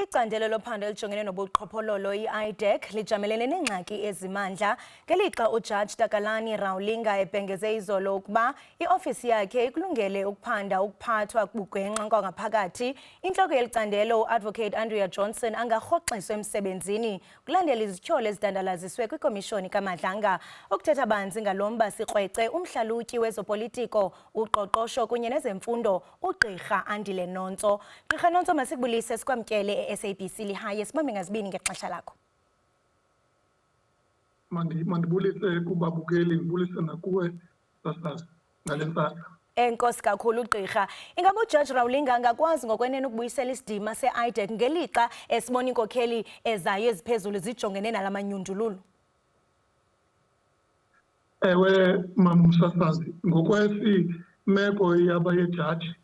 Icandelo lophando elijongene nobuqhophololo i-IDEC lijamelene neengxaki ezimandla ngelixa uJaji Takalani Rawlinga ebhengeze izolo ukuba iofisi yakhe ikulungele ukuphanda ukuphathwa bugwenxa kwangaphakathi. Intloko yeli candelo uAdvocate Andrea Johnson angarhoxiswa emsebenzini kulandela izityholo ezidandalaziswe kwikomishoni kaMadlanga. Ukuthetha banzi ngalo mba sikrwece umhlalutyi wezopolitiko, uqoqosho kunye nezemfundo uGqirha Andile Nonto. Gqirha Nonto, masikubulise sikwamkele SABC lihaye sibambe ngazibini ngexesha lakho. Mandibulise kubabukeli, ngibulise nakuwe sasazi ngalentsasa. Enkosi kakhulu Gqirha. Ingaba uJaji Rawlinga angakwazi ngokwenene ukubuyisela isidima se-IDEC ngelixa esibona inkokheli ezayo eziphezulu zijongene nalamanyundululu? Ewe mamsasazi, ngokwesimeko yaba yejaji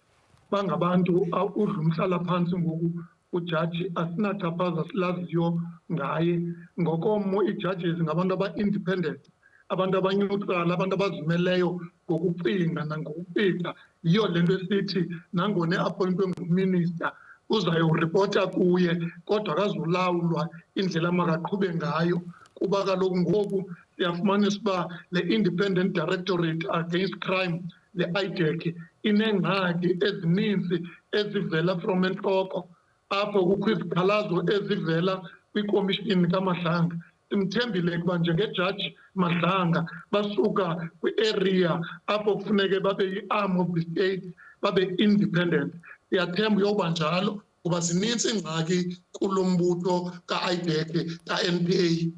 bangabantu udla umhlala phantsi ngoku ujaji asinachaphaza silaziyo ngaye. Ngokomo ii-judges ngabantu aba-independent, abantu abaneutral, abantu abazimeleyo ngokucinga nangokupika. Yiyo le nto esithi nangona eappointwe nguminister uzayoripota kuye kodwa akazulawulwa indlela makaqhube ngayo, kuba kaloku ngoku siyafumanisa uba le Independent Directorate Against Crime, le IDEC, ineengxaki ezininzi ezivela from entloko. Apho kukho izikhalazo ezivela kwikomishini kaMadlanga. Simthembile ukuba njengejaji Madlanga basuka kwi-area apho kufuneke babe yi-arm of the state, babe independent. Siyathemba uyoba njalo kuba zininzi iingxaki kulo mbutho ka-IDEC ka-NPA.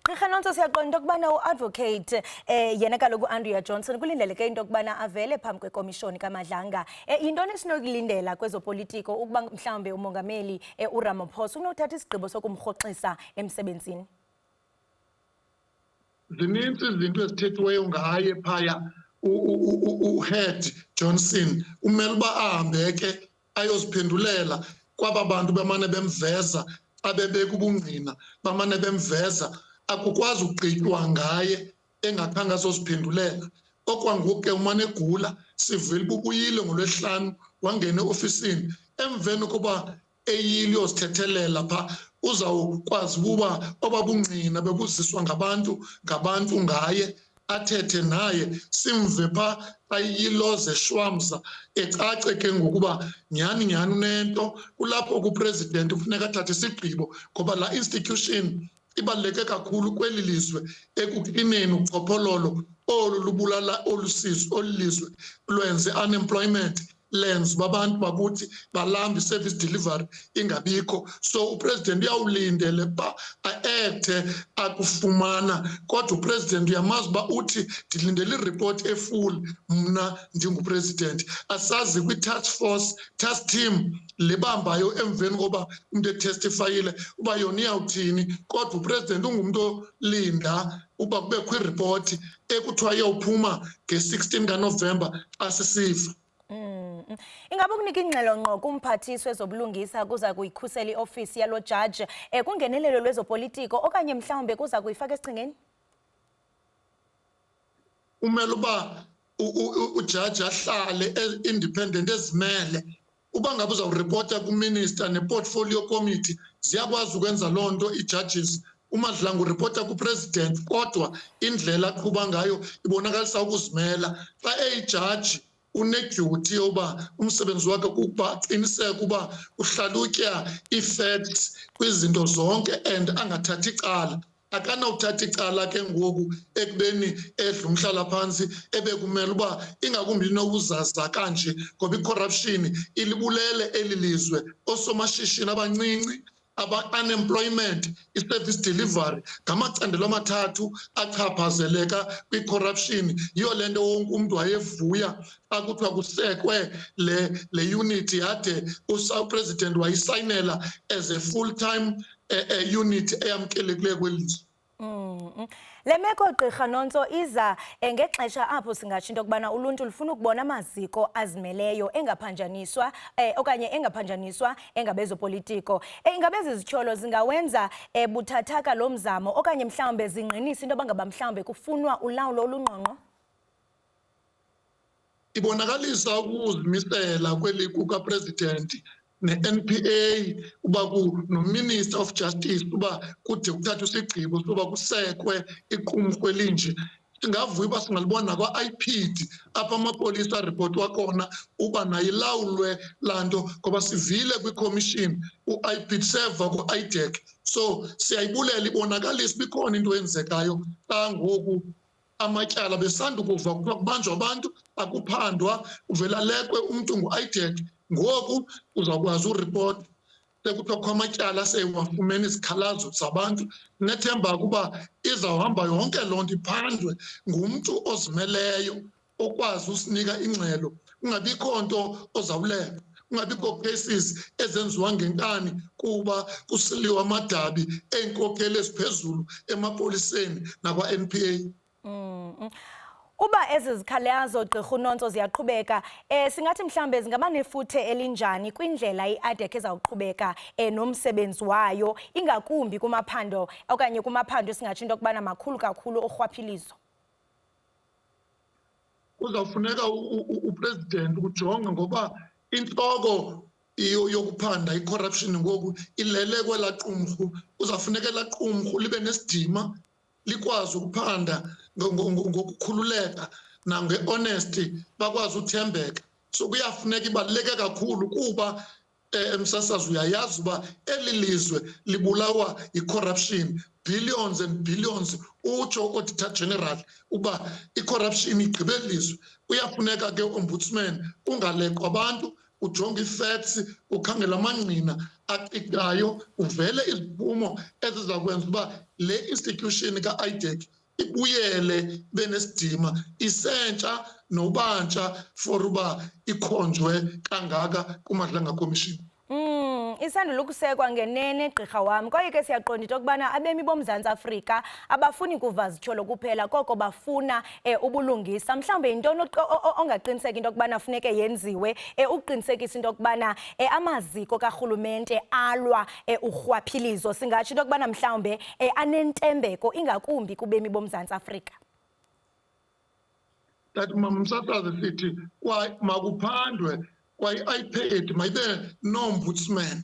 Gqirha Nonto, siyaqonda into yokubana uadvocate yena kaloku uAndrea Johnson kulindeleke into yokubana avele phambi kwekomishoni kaMadlanga. Yintoni esinokulindela kwezopolitiko ukuba mhlawumbe umongameli uRamaphosa unothatha isigqibo sokumrhoxisa emsebenzini? Zininzi izinto ezithethiweyo ngaye phaya uHead Johnson. Umele uba ahambe ke ayoziphendulela kwaba bantu bamane bemveza xa bebeka ubungqina, bamane bemveza. Akukwazi ukugqitywa ngaye engakhange azoziphendulela. Okwangoku ke umane egula, sivile bubuyile ngolwesihlanu wangena eofisini. Emveni koba eyile uyozthethelela phaa, uzawukwazi ukuba obabungqina bebuziswa ngabantu ngaye, athethe naye, simve phaa xa yiloze shwamza, ecace ke ngokuba nyhani unento. Kulapho kupresident ufuneka athathe isigqibo ngoba laa institution ibaluleke kakhulu kweli lizwe ekuklineni uqhophololo olu lubulala olu lizwe lwenze unemployment, lenze uba abantu bakuthi balambe i-service delivery ingabikho. So upresident uyawulindele uba a-ekthe akufumana, kodwa upresident uyamazi uba uthi ndilindele iripoti efull mna ndingupresident. Asazi kwi-task force, task team lebambayo emveni koba umntu etestifayile uba yona iyawuthini, kodwa upresident ungumntu olinda uba kubekho iripoti ekuthiwa iyawuphuma nge-16 kaNovemba xa sisifa. Ingaba ukunika ingxelo ngqo kumphathiswa wezobulungisa kuza kuyikhusela iofisi yalo jaji kungenelelo lwezopolitiko okanye mhlawumbe kuza kuyifaka esichengeni? Umele uba ujaji ahlale independent, ezimele. Uba ngabe uzawuripota kuminister neportfolio committee, ziyakwazi ukwenza loo nto ii-judges. uMadlanga uripota kupresident kodwa indlela aqhuba ngayo ibonakalisa ukuzimela. Xa eyijaji unedyuty yoba umsebenzi wakhe kukuba aqiniseke uba uhlalutya ii-facts kwizinto zonke and angathathi icala. Akanawuthatha icala ke ngoku ekubeni edla umhlala phantsi ebekumele uba ingakumbi inobuzaza kanje ngoba i-corruption ilibulele eli lizwe. Oosomashishini abancinci, aba-unemployment, i-service delivery ngamacandelo amathathu achaphazeleka kwi-corruption. Yiyo le nto wonke umntu wayevuya xa kuthiwa kusekwe le unit yade upresident wayisayinela as a full-time unit eyamkelekileyo kweli lizwe. Le meko Gqirha Nonto iza ngexesha apho singatsho into yokubana uluntu lufuna ukubona amaziko azimeleyo engaphanjaniswa okanye engaphanjaniswa engabezopolitiko. Ingabe ezi zityholo zingawenza buthathaka lo mzamo okanye mhlawumbe zingqinisa into yoba ngaba mhlawumbe kufunwa ulawulo olungqongqo? Ibonakalisa ukuzimisela kweli kukapresident ne-NPA uba no-Minister of Justice uba kude kuthathwe isigqibo soba kusekwe iqumrhu elinje. Singavuya uba singalibona kwa-IPID apha amapolisa aripoti wakhona uba nayo ilawulwe laa nto ngoba sivile kwikhomishini u-IPID seva ku-IDEC. So siyayibulela ibonakalisa uba ikhona into eyenzekayo xa ngoku amatyala besandukuva kuthiwa kubanjwa abantu akuphandwa uvela lekwe umntu ngu-IDEC ngoku uzawukwazi uripota sekuthiwa kukho amatyala sewafumene izikhalazo zabantu. Nethemba kuba izawuhamba yonke loo nto iphandwe ngumntu ozimeleyo okwazi usinika ingxelo, kungabikho nto ozawuleqa, kungabikho cases ezenziwa ngenkani kuba kusiliwa amadabi eenkokheli eziphezulu emapoliseni nakwa-NPA. Uba ezi zikhalazo Gqirha uNonso ziyaqhubeka, singathi mhlawumbe zingaba nefuthe elinjani kwindlela i-IDEC ezawuqhubeka nomsebenzi wayo, ingakumbi kumaphando okanye kumaphando singatsho into yokubana makhulu kakhulu orhwaphilizo? Kuzawufuneka upresident ujonge ngoba intloko yokuphanda i-corruption ngoku ilele kwelaa qumrhu. Uzawufuneka elaa qumrhu libe nesidima, likwazi ukuphanda ngokukhululeka nange-honesty, bakwazi uthembeka. So kuyafuneka ibaluleke kakhulu kuba msasazi uyayazi uba eli lizwe libulawa yi-corruption, billions and billions. Utsho u-Auditor General uba i-corruption igqibe lizwe. Kuyafuneka ke ombudsman ungalekwa abantu, ujonge ii-facts, ukhangela amangqina aqiqayo, uvele iziphumo ezizakwenza uba le institution ka-IDEC ibuyele benesidima, isentsha nobantsha for uba ikhonjwe kangaka kuMadlanga Commission. Isandula ukusekwa ngenene Gqirha wam, kwaye ke siyaqonda into yokubana abemi boMzantsi Afrika abafuni kuva zityholo kuphela, koko bafuna ubulungisa. Mhlawumbe yintoni ongaqiniseka into yokubana funeke yenziwe ukuqinisekisa into yokubana amaziko karhulumente alwa urhwaphilizo, singatsho into yokubana mhlawumbe anentembeko ingakumbi kubemi boMzantsi Afrika? That mamsasazi sithi makuphandwe kwaye-IPID mayibe nombudsman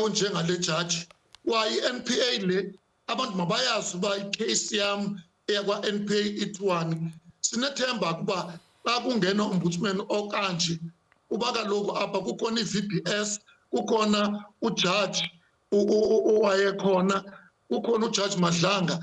njengale jaji. Kwaye i-NPA le abantu mabayazi uba icase yam eyakwa-NPA ithiwani. Sinethemba kuba xa kungena ombudsman okanje, kuba kaloku apha kukhona i-VBS, kukhona ujaji owayekhona, kukhona ujaji Madlanga.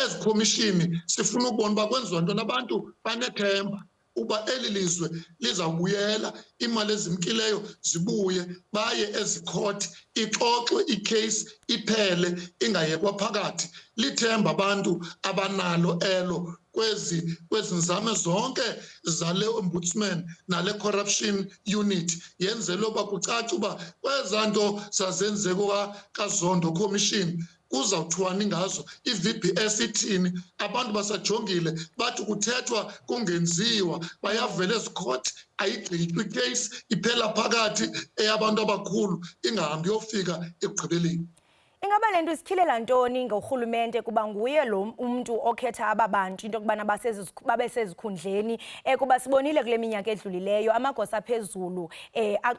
Ezi khomishini sifuna ukubona uba kwenziwa ntoni, abantu banethemba uba eli lizwe lizawubuyela, imali ezimkileyo zibuye, baye ezikhoti, ixoxwe icase iphele, ingayekwa phakathi. Lithemba abantu abanalo elo kwezi nzame zonke zale ombudsman nale corruption unit. Yenzelwe uba kucace uba kwezaa nto zazenzeka kaZondo Commission kuzawuthiwani ngazo, i-VBS ithini, abantu basajongile bathi kuthethwa kungenziwa, bayavela ezikhoti, ayigqitywa icase, iphela phakathi eyabantu abakhulu ingahambi yofika ekugqibeleni. Ingaba le nto isikhilela ntoni ngorhulumente kuba nguye lo umntu okhetha aba bantu into yokubana babe sezikhundleni? Kuba sibonile kule minyaka edlulileyo amagosa aphezulu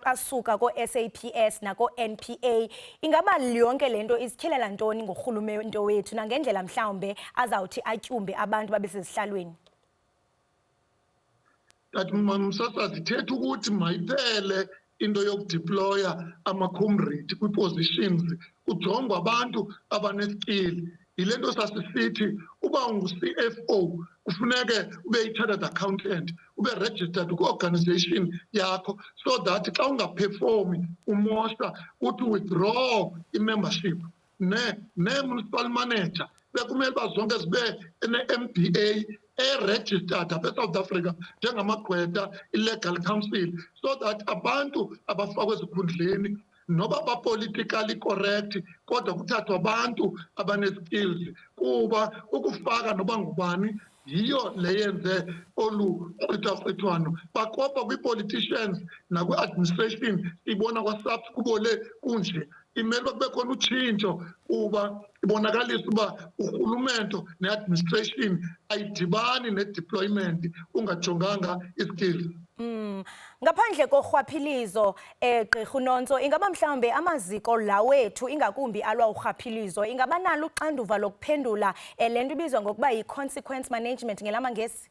asuka ko-SAPS nako-NPA. Ingaba yonke le nto isikhilela ntoni ngorhulumente wethu nangendlela mhlawumbe azawuthi atyumbe abantu babe sezihlalweni? That mamsasazi ithetha ukuthi mayiphele into yokudeploya ama-comrade kwi-positions, kujongwa abantu abaneskill. Yile nto sasisithi uba ungu-CFO kufuneke ube yi-chartered accountant, ube registered kwi-organization yakho, so that xa ungaperformi umosha uthi withdraw i-membership. Ne-municipal manager bekumele uba zonke zibe ne-MBA registered apha eSouth Africa njengamagqwetha, i-legal counsel, so that abantu abafakwe ezikhundleni noba ba-politically correct kodwa kuthathwa abantu abaneskills, kuba ukufaka noba ngubani yiyo le yenze olu qwithaqwithwano. Bakopa kwi-politicians nakwi-administration, ibona kwaSAPS kubole kunje. Imele uba kube khona utshintsho kuba ibonakalisa uba urhulumente ne-administration ayidibani ne-deployment ungajonganga iskills. Ngaphandle korhwaphilizo Gqirha Nonso, ingaba mhlawumbe amaziko la wethu ingakumbi alwa urhwaphilizo ingaba nalo uxanduva lokuphendula le nto ibizwa ngokuba yi-consequence management ngelamangesi?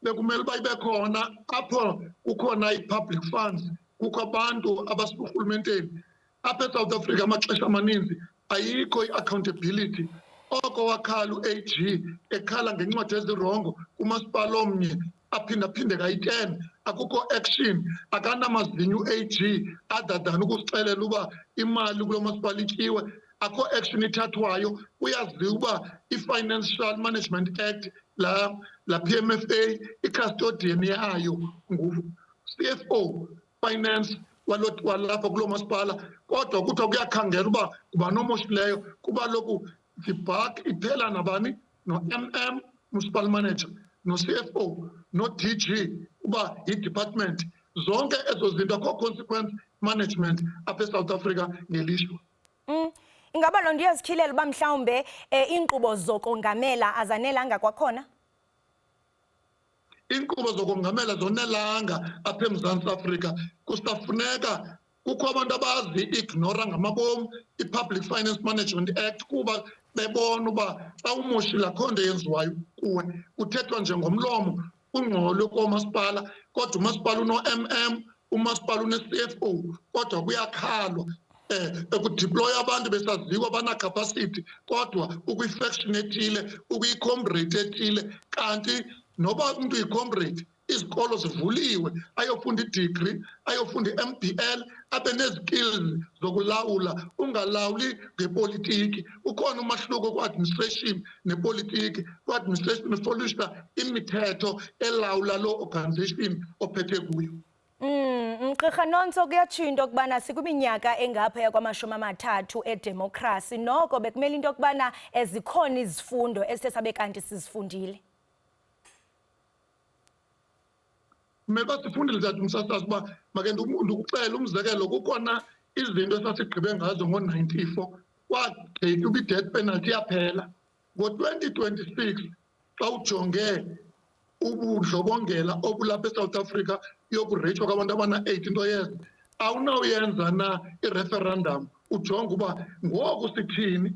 Bekumele uba ibe khona apho kukhona i-public funds, kukho abantu abaseburhulumenteni. Apha eSouth Africa amaxesha amaninzi ayikho i-accountability. Oko wakhala u-AG ekhala ngencwadi ezirongo kumasipala omnye aphindaphinde kayi-10, akukho action, akanamazinyo u-AG adadana ukusixelela uba imali kulo masipala ityiwe, akho action ithathwayo. Uyaziwa uba i-Financial Management Act la PMFA i-custodian yayo ngu-CFO Finance walapha kulo masipala, kodwa kuthiwa kuyakhangela uba kuba nomoshileyo kuba loku the-buck iphela nabani, no-MM municipal manager, no-CFO, no-DG uba yi-department. Zonke ezo zinto akho consequence management apha eSouth Africa ngelishwa. Ingaba loo nto iyazikhilela uba mhlawumbe iinkqubo zokongamela azanelanga kwakhona? Iinkqubo zokongamela zonelanga apha eMzantsi Afrika. Kusafuneka kukho abantu abazi-ignora ngamabom i-Public Finance Management Act kuba bebona uba xa umoshile akho nto yenziwayo kuwe. Kuthethwa nje ngomlomo ungqolwe koomasipala, kodwa umasipala uno-MM, umasipala une-CFO, kodwa kuyakhalwa. Ukudiploya abantu besaziwa bana-capacity, kodwa ukwi-faction ethile, ukwi-comrade ethile. Kanti noba umntu yi-comrade, izikolo zivuliwe, ayofunda i-degree, ayofunda i-MBL, abe nezikills zokulawula. Ungalawuli ngepolitiki. Ukhona umahluko ku-administration nepolitiki. Ku-administration ufolisha imithetho elawula loo organization ophethe kuyo. Gqirha Nonso, kuyatsho into yokubana sikwiminyaka engaphaya kwama-30 edemokhrasi, noko bekumele into yokubana zikhona izifundo esithe sabe kanti sizifundile. Kumele sifundile Tata Msasazi uba make ndikuxele umzekelo, kukhona izinto esasigqibe ngazo ngo-94 kwagqitywa uba i-death penalty yaphela. Ngo-2026 xa ujonge ubundlobongela obulapha eSouth Africa yokureyitshwa kwabantu abana-18 years, awunawuyenza na i-referendum ujonge uba ngoku sithini.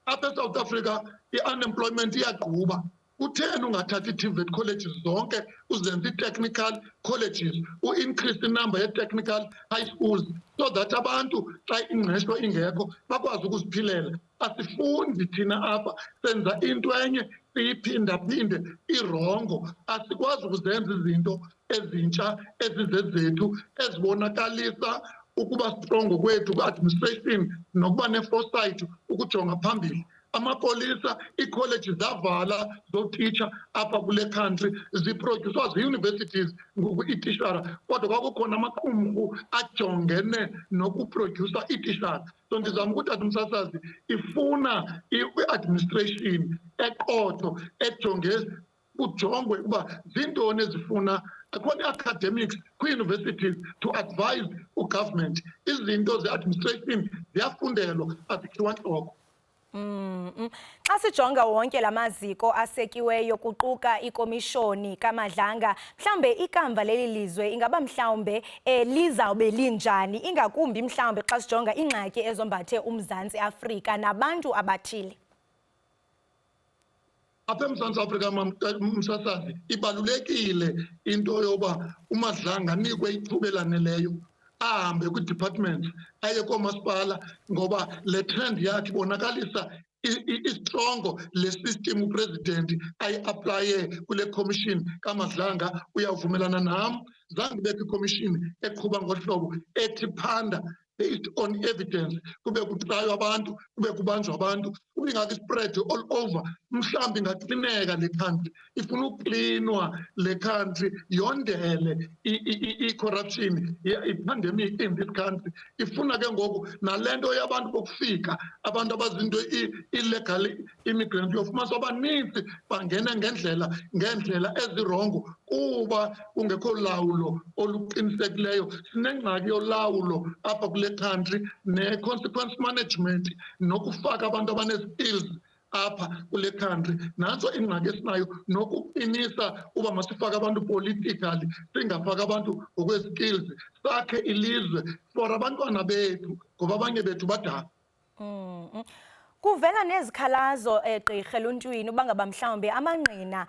Apha eSouth Africa i-unemployment iyagquba. Kutheni ungathathi i-TVET colleges zonke uzenze i-technical colleges, u-increase inumber ye-technical high schools so that abantu xa ingqesho ingekho bakwazi ukuziphilela? Asifundi thina apha, senza into enye siyiphindaphinde irongo. Asikwazi ukuzenza izinto ezintsha ezizezethu ezibonakalisa ukuba strongo kwethu ku-administration nokuba ne-foresight ukujonga phambili. Amapolisa, ii-colleges zavala zootitsha apha kule country, ziprodyuswa zii-universities ngoku iitishara, kodwa kwakukhona amaqumrhu ajongene nokuprodyusa iitishara. So ndizama ukuthi Tata Msasazi ifuna i-administration eqotho ejonge kujongwe ukuba zintoni ezifuna akhona i-academics kwii-universities to advise ugovernment. Izinto ze-administration ziyafundelwa, azikhiwa ntloko. Xa sijonga wonke la maziko asekiweyo kuquka ikomishoni kaMadlanga, mhlawumbe ikamva leli lizwe ingaba mhlawumbe lizawube linjani, ingakumbi mhlawumbe xa sijonga ingxaki ezombathe uMzantsi Afrika nabantu abathile? Apha eMzantsi Afrika Msasazi ibalulekile into yoba uMadlanga anikwe ithuba elaneleyo, ahambe kwi-departments, aye koomasipala, ngoba le trend yakhe ibonakalisa istrongo le system upresident ayi-aplaye kule commission kaMadlanga. Uyawuvumelana nam, zange ibekho ikomishini eqhuba ngohlobo ethi phanda based on evidence, kube kutraywa abantu, kube kubanjwa abantu, kube ingaki-spread all over. Mhlawumbi ingaklineka le country, ifuna uklinwa le country, yondele i-corruption, i-pandemic in this country. Ifuna ke ngoku nale nto yabantu bokufika, abantu abazinto illegal immigrant, uyofumanisa abaninzi bangena ngendlela ezirongo kuba kungekho lawulo oluqinisekileyo. Sinengxaki yolawulo apha kule country ne-consequence management nokufaka abantu abanezi-skills apha kule country. Nantso ingxaki esinayo nokuqinisa uba masifake abantu politically singafaki abantu ngokwe-skills, sakhe ilizwe for abantwana bethu ngoba abanye bethu badala. Kuvela nezikhalazo gqirha eluntwini uba ngaba mhlawumbi amangqina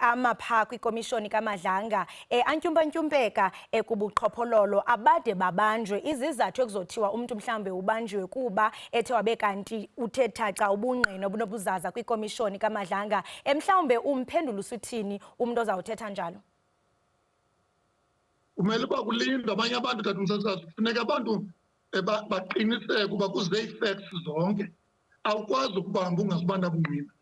amapha kwikomishoni kaMadlanga antyumpantyumpeka kubuqhophololo abade babanjwe. Izizathu ekuzothiwa umntu mhlawumbi ubanjiwe kuba ethe wabe kanti uthe thaca ubungqina obunobuzaza kwikomishoni kaMadlanga. Mhlawumbi umphendula usuthini umntu ozawuthetha njalo? Kumele uba kulindwe abanye abantu tata umsasazi, kufuneka abantu baqiniseke uba kuze ii-facts zonke. Awukwazi ukubamba ungazibanda bungqina.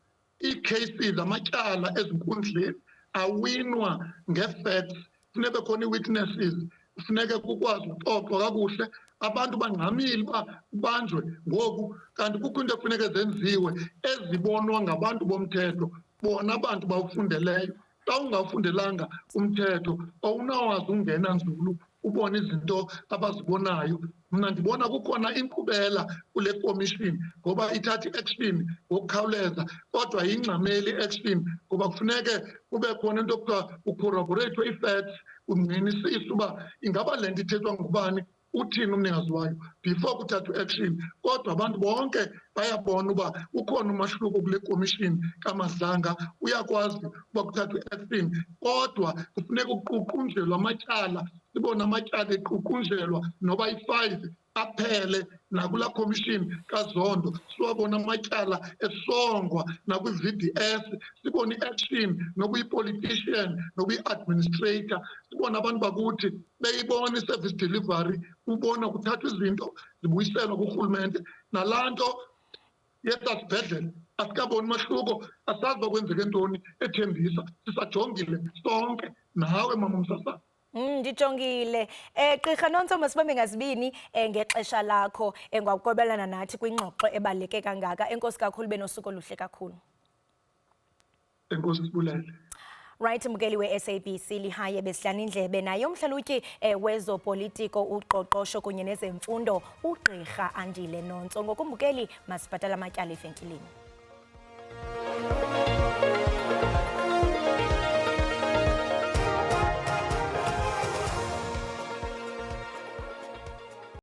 Ii-cases amatyala ezinkundleni awinwa ngee-facts, funeke khona ii-witnesses, kufuneke kukwazi uxoxwa kakuhle. Abantu bangxamile uba ubanjwe ngoku, kanti kukho into ekufuneke zenziwe ezibonwa ngabantu bomthetho, bona abantu bawufundeleyo. Xa ungawufundelanga umthetho awunawazi ungena nzulu ubone izinto abazibonayo. Mna ndibona kukhona inkqubela kule komishini ngoba ithatha i-action ngokukhawuleza, kodwa yingxameli i-action ngoba kufuneke kube khona into okuthiwa ucorroborate ii-facts, ungqinisise uba ingaba le nto ithethwa ngubani, uthini umnikazi wayo before kuthathwa i-action. Kodwa abantu bonke bayabona uba ukhona umahluko kule komishini kaMadlanga, uyakwazi uba kuthathwa i-action, kodwa kufuneka kuququnjelwe amatyala. Sibone amatyala eququnjelwa noba yi-5 aphele nakulaa komishini kaZondo. Siwabona amatyala esongwa nakwi-VDS, sibone i-action nokuyi-politician nokuyi-administrator. Sibone abantu bakuthi beyibona i-service delivery, ubona kuthathwa izinto zibuyiselwa kurhulumente. Nalaa nto yesaa sibhedlele asikaboni mahluko, asazi uba kwenzeke ntoni ethembisa. Sisajongile sonke, nawe mama Msasazi. Ndijongile. Gqirha Nonso, masibambe ngazibini ngexesha lakho ngwakwabelana nathi kwingxoxo ebaluleke kangaka. Enkosi kakhulu, benosuku oluhle kakhulu. Enkosi Sibulele. Right, mbukeli we-SABC lihaye besihlala indlebe naye umhlalutyi wezopolitiko, uqoqosho kunye nezemfundo, uGqirha Andile Nonso. Ngokumbukeli, masibhatala amatyala evenkileni.